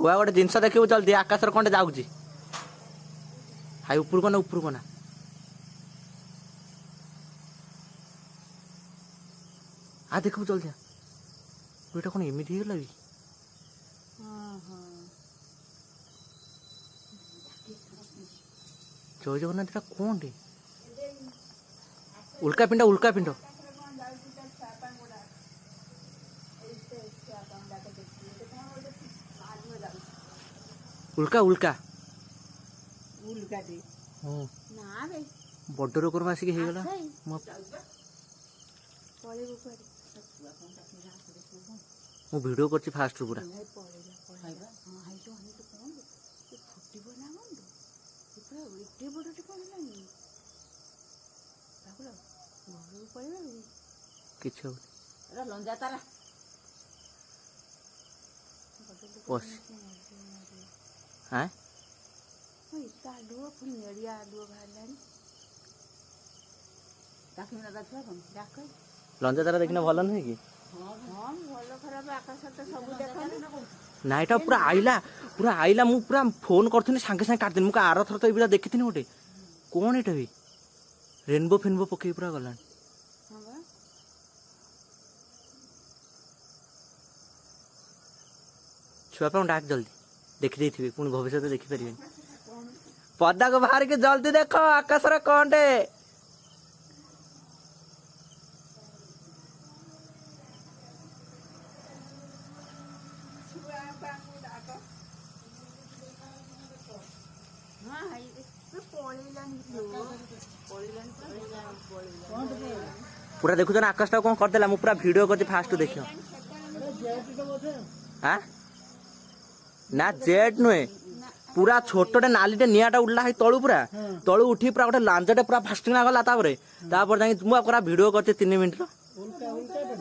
बुआ गोटे जिनस देखिबू जल्दी आकाश कंटे जाऊँगी हाई ऊपर को ना आ देखू जल्दी बेटा कौन एमती होगा भी जय जगन्नाथ कौन टे उल्का पिंड उल्का बड़ रोग आसिक मु वीडियो कर फास्ट पूरा लंजा तारा देखना भल नुहे कि ना यहाँ पूरा आइला मु पूरा फोन करथुनी सांगे सांगे काटदेनी मुझे आर थर तो ये देखी गोटे कौन यहाँ भी रेनबो फेनबो पकई पूरा गला छुआ डाक जल्दी देखी दे पुणी भविष्य देखिपारे पदा को बाहर के जल्दी देख आकाशर कौन टे पूरा देखुच ना आकाश कौन करदेला मु पूरा वीडियो कर फास्ट देख ना जेट नुहे पूरा छोटे नालीटे निआटा उड़ला है तलू पूरा तलू उठी पूरा गोटे लांजटे पूरा फास्ट गला मुझे वीडियो कर 3 मिनट